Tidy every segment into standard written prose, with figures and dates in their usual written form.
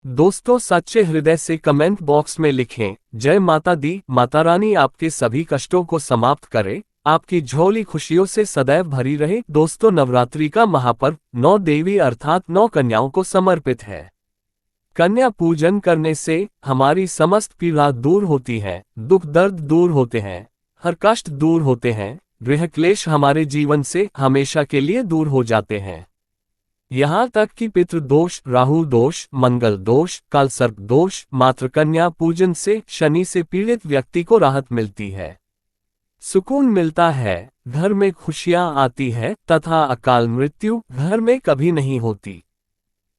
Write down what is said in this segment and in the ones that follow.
दोस्तों, सच्चे हृदय से कमेंट बॉक्स में लिखें, जय माता दी। माता रानी आपके सभी कष्टों को समाप्त करे, आपकी झोली खुशियों से सदैव भरी रहे। दोस्तों, नवरात्रि का महापर्व 9 देवी अर्थात 9 कन्याओं को समर्पित है। कन्या पूजन करने से हमारी समस्त पीड़ा दूर होती है, दुख दर्द दूर होते हैं, हर कष्ट दूर होते हैं, गृह क्लेश हमारे जीवन से हमेशा के लिए दूर हो जाते हैं। यहाँ तक कि पितृ दोष, राहु दोष, मंगल दोष, कालसर्प दोष, मात्र कन्या पूजन से शनि से पीड़ित व्यक्ति को राहत मिलती है, सुकून मिलता है, घर में खुशियां आती है तथा अकाल मृत्यु घर में कभी नहीं होती।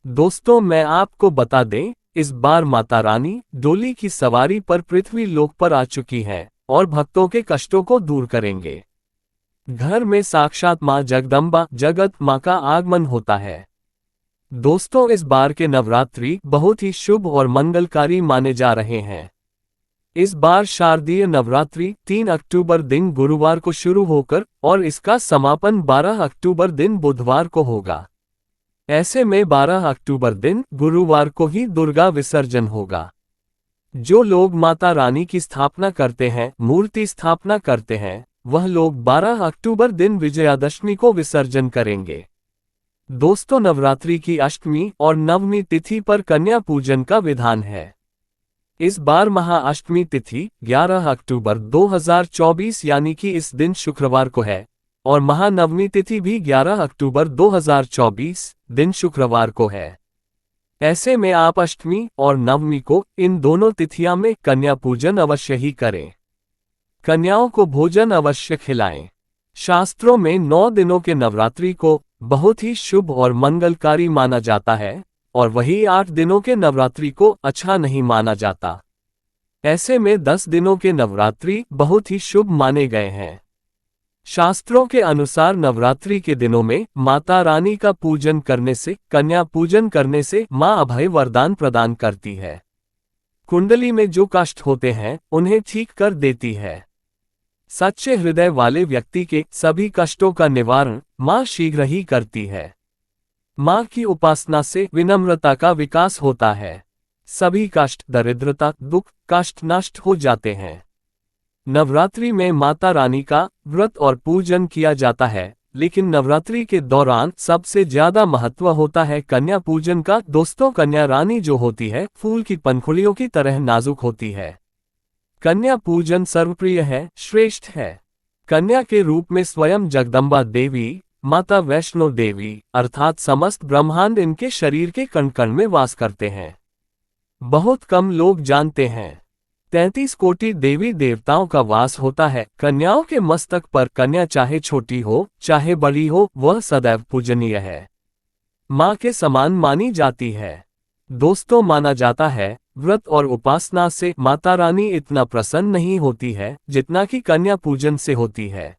दोस्तों, मैं आपको बता दें, इस बार माता रानी डोली की सवारी पर पृथ्वी लोक पर आ चुकी हैं और भक्तों के कष्टों को दूर करेंगे। घर में साक्षात मां जगदम्बा जगत मां का आगमन होता है। दोस्तों, इस बार के नवरात्रि बहुत ही शुभ और मंगलकारी माने जा रहे हैं। इस बार शारदीय नवरात्रि 3 अक्टूबर दिन गुरुवार को शुरू होकर और इसका समापन 12 अक्टूबर दिन बुधवार को होगा। ऐसे में 12 अक्टूबर दिन गुरुवार को ही दुर्गा विसर्जन होगा। जो लोग माता रानी की स्थापना करते हैं, मूर्ति स्थापना करते हैं, वह लोग 12 अक्टूबर दिन विजयादशमी को विसर्जन करेंगे। दोस्तों, नवरात्रि की अष्टमी और नवमी तिथि पर कन्या पूजन का विधान है। इस बार महाअष्टमी तिथि 11 अक्टूबर 2024 यानी कि इस दिन शुक्रवार को है और महानवमी तिथि भी 11 अक्टूबर 2024 दिन शुक्रवार को है। ऐसे में आप अष्टमी और नवमी को इन दोनों तिथियों में कन्या पूजन अवश्य ही करें। कन्याओं को भोजन अवश्य खिलाएं। शास्त्रों में 9 दिनों के नवरात्रि को बहुत ही शुभ और मंगलकारी माना जाता है और वही 8 दिनों के नवरात्रि को अच्छा नहीं माना जाता। ऐसे में 10 दिनों के नवरात्रि बहुत ही शुभ माने गए हैं। शास्त्रों के अनुसार नवरात्रि के दिनों में माता रानी का पूजन करने से, कन्या पूजन करने से मां अभय वरदान प्रदान करती है। कुंडली में जो कष्ट होते हैं उन्हें ठीक कर देती है। सच्चे हृदय वाले व्यक्ति के सभी कष्टों का निवारण मां शीघ्र ही करती है। मां की उपासना से विनम्रता का विकास होता है। सभी कष्ट, दरिद्रता, दुख, कष्ट नष्ट हो जाते हैं। नवरात्रि में माता रानी का व्रत और पूजन किया जाता है, लेकिन नवरात्रि के दौरान सबसे ज्यादा महत्व होता है कन्या पूजन का। दोस्तों, कन्या रानी जो होती है फूल की पंखुड़ियों की तरह नाजुक होती है। कन्या पूजन सर्वप्रिय है, श्रेष्ठ है। कन्या के रूप में स्वयं जगदम्बा देवी, माता वैष्णो देवी अर्थात समस्त ब्रह्मांड इनके शरीर के कण कण में वास करते हैं। बहुत कम लोग जानते हैं 33 कोटि देवी देवताओं का वास होता है कन्याओं के मस्तक पर। कन्या चाहे छोटी हो चाहे बड़ी हो, वह सदैव पूजनीय है, मां के समान मानी जाती है। दोस्तों, माना जाता है व्रत और उपासना से माता रानी इतना प्रसन्न नहीं होती है जितना कि कन्या पूजन से होती है।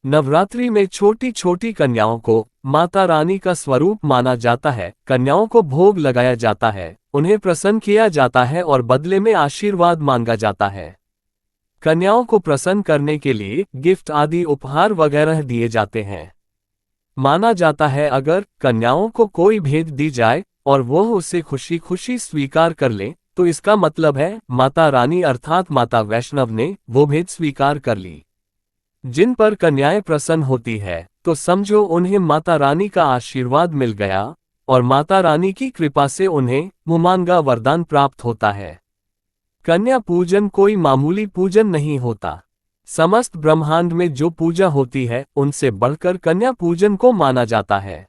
नवरात्रि में छोटी छोटी कन्याओं को माता रानी का स्वरूप माना जाता है। कन्याओं को भोग लगाया जाता है, उन्हें प्रसन्न किया जाता है और बदले में आशीर्वाद मांगा जाता है। कन्याओं को प्रसन्न करने के लिए गिफ्ट आदि उपहार वगैरह दिए जाते हैं। माना जाता है अगर कन्याओं को कोई भेंट दी जाए और वह उसे खुशी खुशी स्वीकार कर ले, तो इसका मतलब है माता रानी अर्थात माता वैष्णव ने वो भेंट स्वीकार कर ली। जिन पर कन्याएं प्रसन्न होती है तो समझो उन्हें माता रानी का आशीर्वाद मिल गया और माता रानी की कृपा से उन्हें मुमांगा वरदान प्राप्त होता है। कन्या पूजन कोई मामूली पूजन नहीं होता। समस्त ब्रह्मांड में जो पूजा होती है उनसे बढ़कर कन्या पूजन को माना जाता है।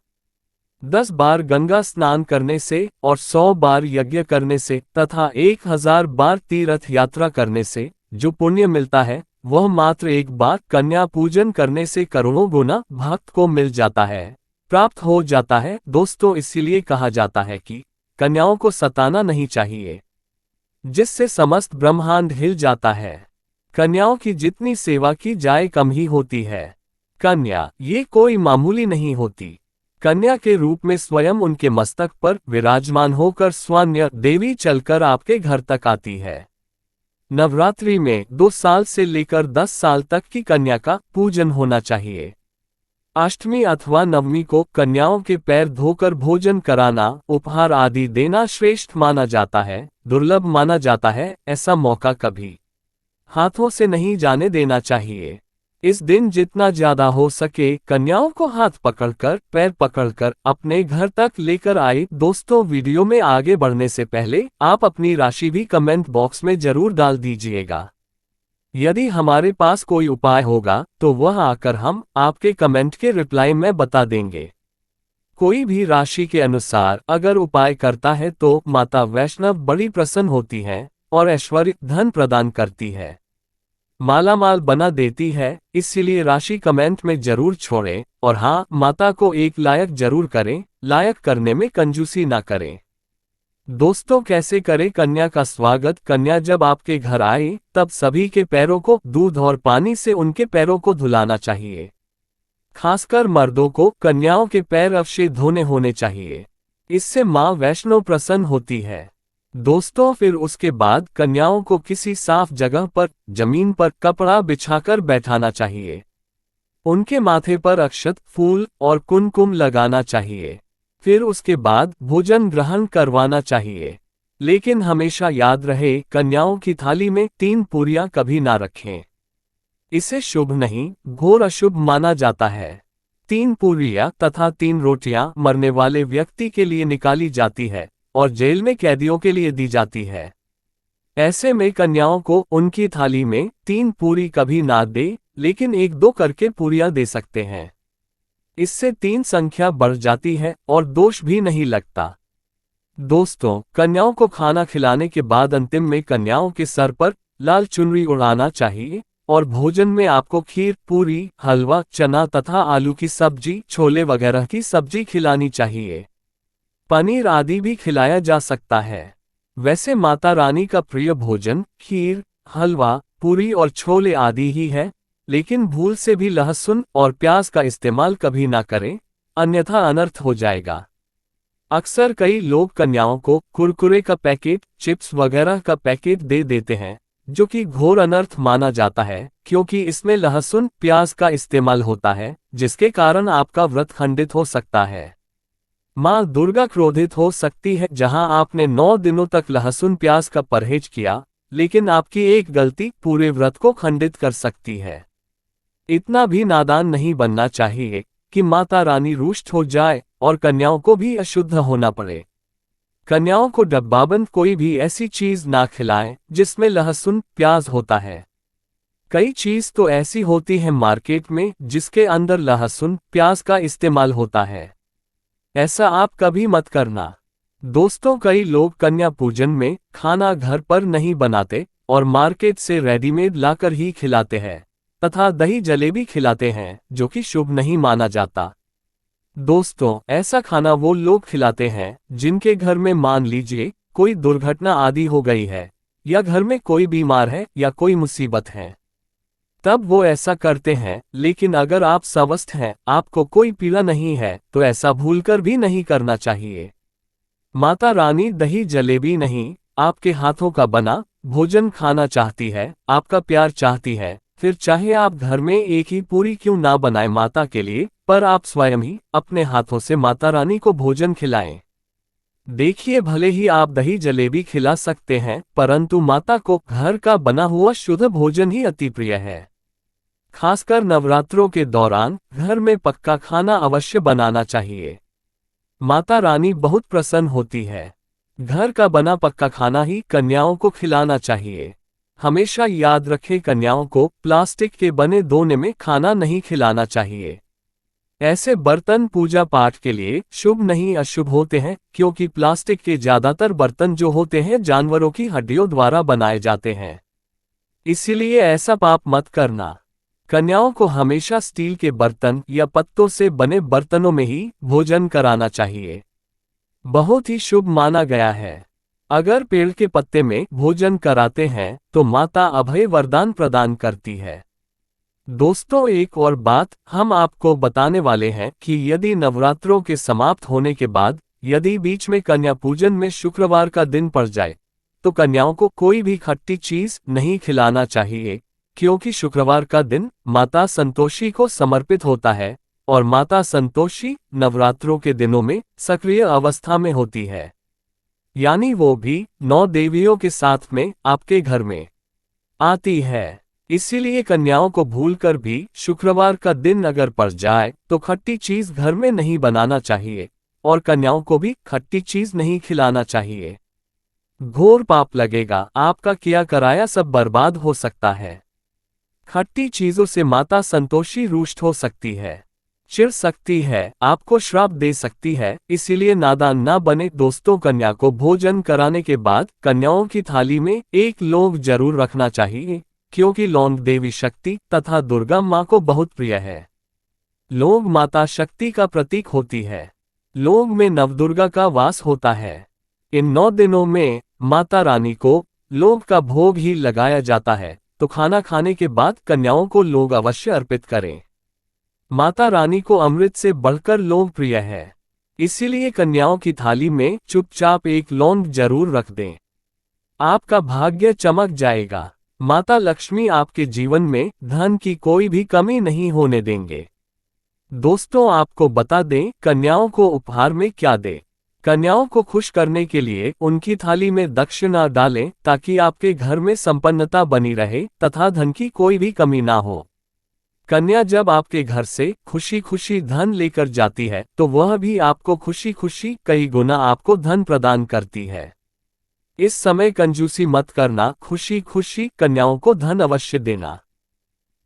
10 बार गंगा स्नान करने से और 100 बार यज्ञ करने से तथा 1000 बार तीर्थ यात्रा करने से जो पुण्य मिलता है, वह मात्र एक बार कन्या पूजन करने से करोड़ों गुना भक्त को मिल जाता है, प्राप्त हो जाता है। दोस्तों, इसीलिए कहा जाता है कि कन्याओं को सताना नहीं चाहिए, जिससे समस्त ब्रह्मांड हिल जाता है। कन्याओं की जितनी सेवा की जाए कम ही होती है। कन्या ये कोई मामूली नहीं होती। कन्या के रूप में स्वयं उनके मस्तक पर विराजमान होकर स्वान्य देवी चलकर आपके घर तक आती है। नवरात्रि में 2 साल से लेकर 10 साल तक की कन्या का पूजन होना चाहिए। अष्टमी अथवा नवमी को कन्याओं के पैर धोकर भोजन कराना, उपहार आदि देना श्रेष्ठ माना जाता है, दुर्लभ माना जाता है। ऐसा मौका कभी हाथों से नहीं जाने देना चाहिए। इस दिन जितना ज्यादा हो सके कन्याओं को हाथ पकड़कर, पैर पकड़कर अपने घर तक लेकर आए। दोस्तों, वीडियो में आगे बढ़ने से पहले आप अपनी राशि भी कमेंट बॉक्स में जरूर डाल दीजिएगा। यदि हमारे पास कोई उपाय होगा तो वह आकर हम आपके कमेंट के रिप्लाई में बता देंगे। कोई भी राशि के अनुसार अगर उपाय करता है तो माता वैष्णव बड़ी प्रसन्न होती हैं और ऐश्वर्य धन प्रदान करती है, मालामाल बना देती है। इसीलिए राशि कमेंट में जरूर छोड़ें और हाँ, माता को एक लायक जरूर करें, लायक करने में कंजूसी ना करें। दोस्तों, कैसे करें कन्या का स्वागत? कन्या जब आपके घर आए तब सभी के पैरों को दूध और पानी से उनके पैरों को धुलाना चाहिए। खासकर मर्दों को कन्याओं के पैर अवश्य धोने होने चाहिए, इससे मां वैष्णो प्रसन्न होती है। दोस्तों, फिर उसके बाद कन्याओं को किसी साफ जगह पर, जमीन पर कपड़ा बिछाकर बैठाना चाहिए। उनके माथे पर अक्षत, फूल और कुमकुम लगाना चाहिए। फिर उसके बाद भोजन ग्रहण करवाना चाहिए। लेकिन हमेशा याद रहे, कन्याओं की थाली में 3 पूरियां कभी ना रखें। इसे शुभ नहीं, घोर अशुभ माना जाता है। 3 पूरियां तथा 3 रोटियां मरने वाले व्यक्ति के लिए निकाली जाती है और जेल में कैदियों के लिए दी जाती है। ऐसे में कन्याओं को उनकी थाली में 3 पूरी कभी ना दे, लेकिन 1-2 करके पूरियां दे सकते हैं। इससे 3 संख्या बढ़ जाती है और दोष भी नहीं लगता। दोस्तों, कन्याओं को खाना खिलाने के बाद अंतिम में कन्याओं के सर पर लाल चुनरी उड़ाना चाहिए और भोजन में आपको खीर, पूरी, हलवा, चना तथा आलू की सब्जी, छोले वगैरह की सब्जी खिलानी चाहिए। पनीर आदि भी खिलाया जा सकता है। वैसे माता रानी का प्रिय भोजन खीर, हलवा, पूरी और छोले आदि ही है, लेकिन भूल से भी लहसुन और प्याज का इस्तेमाल कभी ना करें, अन्यथा अनर्थ हो जाएगा। अक्सर कई लोग कन्याओं को कुरकुरे का पैकेट, चिप्स वगैरह का पैकेट दे देते हैं, जो कि घोर अनर्थ माना जाता है, क्योंकि इसमें लहसुन, प्याज का इस्तेमाल होता है, जिसके कारण आपका व्रत खंडित हो सकता है। मां दुर्गा क्रोधित हो सकती है। जहां आपने 9 दिनों तक लहसुन प्याज का परहेज किया, लेकिन आपकी एक गलती पूरे व्रत को खंडित कर सकती है। इतना भी नादान नहीं बनना चाहिए कि माता रानी रुष्ट हो जाए और कन्याओं को भी अशुद्ध होना पड़े। कन्याओं को डब्बाबंद कोई भी ऐसी चीज ना खिलाएं जिसमें लहसुन, प्याज होता है। कई चीज तो ऐसी होती है मार्केट में जिसके अंदर लहसुन, प्याज का इस्तेमाल होता है। ऐसा आप कभी मत करना। दोस्तों, कई लोग कन्या पूजन में खाना घर पर नहीं बनाते और मार्केट से रेडीमेड लाकर ही खिलाते हैं तथा दही जलेबी खिलाते हैं, जो कि शुभ नहीं माना जाता। दोस्तों, ऐसा खाना वो लोग खिलाते हैं जिनके घर में मान लीजिए कोई दुर्घटना आदि हो गई है, या घर में कोई बीमार है या कोई मुसीबत है, तब वो ऐसा करते हैं। लेकिन अगर आप स्वस्थ हैं, आपको कोई पीड़ा नहीं है, तो ऐसा भूलकर भी नहीं करना चाहिए। माता रानी दही जलेबी नहीं, आपके हाथों का बना भोजन खाना चाहती है, आपका प्यार चाहती है। फिर चाहे आप घर में एक ही पूरी क्यों ना बनाएं माता के लिए, पर आप स्वयं ही अपने हाथों से माता रानी को भोजन खिलाएं। देखिए, भले ही आप दही जलेबी खिला सकते हैं, परंतु माता को घर का बना हुआ शुद्ध भोजन ही अति प्रिय है। खासकर नवरात्रों के दौरान घर में पक्का खाना अवश्य बनाना चाहिए। माता रानी बहुत प्रसन्न होती है। घर का बना पक्का खाना ही कन्याओं को खिलाना चाहिए। हमेशा याद रखें, कन्याओं को प्लास्टिक के बने दोने में खाना नहीं खिलाना चाहिए। ऐसे बर्तन पूजा पाठ के लिए शुभ नहीं अशुभ होते हैं, क्योंकि प्लास्टिक के ज्यादातर बर्तन जो होते हैं जानवरों की हड्डियों द्वारा बनाए जाते हैं। इसीलिए ऐसा पाप मत करना। कन्याओं को हमेशा स्टील के बर्तन या पत्तों से बने बर्तनों में ही भोजन कराना चाहिए। बहुत ही शुभ माना गया है। अगर पेड़ के पत्ते में भोजन कराते हैं तो माता अभय वरदान प्रदान करती है। दोस्तों, एक और बात हम आपको बताने वाले हैं कि यदि नवरात्रों के समाप्त होने के बाद यदि बीच में कन्या पूजन में शुक्रवार का दिन पड़ जाए, तो कन्याओं को कोई भी खट्टी चीज नहीं खिलाना चाहिए, क्योंकि शुक्रवार का दिन माता संतोषी को समर्पित होता है और माता संतोषी नवरात्रों के दिनों में सक्रिय अवस्था में होती है, यानी वो भी 9 देवियों के साथ में आपके घर में आती है। इसीलिए कन्याओं को भूलकर भी शुक्रवार का दिन अगर पड़ जाए तो खट्टी चीज घर में नहीं बनाना चाहिए और कन्याओं को भी खट्टी चीज नहीं खिलाना चाहिए। घोर पाप लगेगा, आपका किया कराया सब बर्बाद हो सकता है। खट्टी चीजों से माता संतोषी रुष्ट हो सकती है, चिढ़ सकती है, आपको श्राप दे सकती है। इसीलिए नादान ना बने दोस्तों। कन्या को भोजन कराने के बाद कन्याओं की थाली में एक लौंग जरूर रखना चाहिए, क्योंकि लौंग देवी शक्ति तथा दुर्गा माँ को बहुत प्रिय है। लौंग माता शक्ति का प्रतीक होती है। लौंग में नवदुर्गा का वास होता है। इन 9 दिनों में माता रानी को लौंग का भोग ही लगाया जाता है, तो खाना खाने के बाद कन्याओं को लौंग अवश्य अर्पित करें। माता रानी को अमृत से बढ़कर लौंग प्रिय है, इसीलिए कन्याओं की थाली में चुपचाप एक लौंग जरूर रख दें। आपका भाग्य चमक जाएगा। माता लक्ष्मी आपके जीवन में धन की कोई भी कमी नहीं होने देंगे। दोस्तों, आपको बता दें कन्याओं को उपहार में क्या दें। कन्याओं को खुश करने के लिए उनकी थाली में दक्षिणा डालें, ताकि आपके घर में संपन्नता बनी रहे तथा धन की कोई भी कमी ना हो। कन्या जब आपके घर से खुशी खुशी धन लेकर जाती है तो वह भी आपको खुशी खुशी कई गुना आपको धन प्रदान करती है। इस समय कंजूसी मत करना, खुशी खुशी कन्याओं को धन अवश्य देना।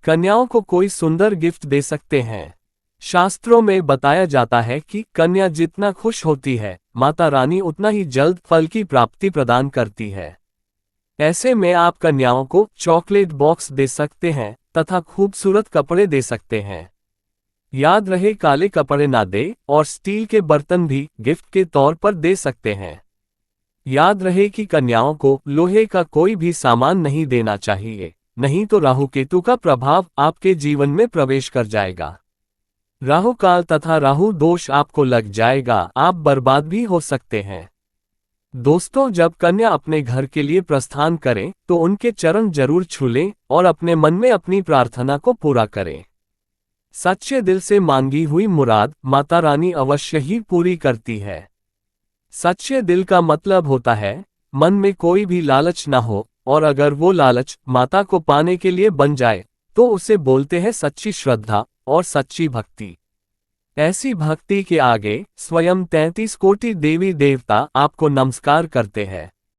कन्याओं को कोई सुंदर गिफ्ट दे सकते हैं। शास्त्रों में बताया जाता है कि कन्या जितना खुश होती है, माता रानी उतना ही जल्द फल की प्राप्ति प्रदान करती है। ऐसे में आप कन्याओं को चॉकलेट बॉक्स दे सकते हैं तथा खूबसूरत कपड़े दे सकते हैं। याद रहे, काले कपड़े ना दे और स्टील के बर्तन भी गिफ्ट के तौर पर दे सकते हैं। याद रहे कि कन्याओं को लोहे का कोई भी सामान नहीं देना चाहिए, नहीं तो राहु केतु का प्रभाव आपके जीवन में प्रवेश कर जाएगा। राहु काल तथा राहु दोष आपको लग जाएगा, आप बर्बाद भी हो सकते हैं। दोस्तों, जब कन्या अपने घर के लिए प्रस्थान करें तो उनके चरण जरूर छू लें और अपने मन में अपनी प्रार्थना को पूरा करें। सच्चे दिल से मांगी हुई मुराद माता रानी अवश्य ही पूरी करती है। सच्चे दिल का मतलब होता है मन में कोई भी लालच ना हो, और अगर वो लालच माता को पाने के लिए बन जाए तो उसे बोलते हैं सच्ची श्रद्धा और सच्ची भक्ति। ऐसी भक्ति के आगे स्वयं 33 कोटि देवी देवता आपको नमस्कार करते हैं।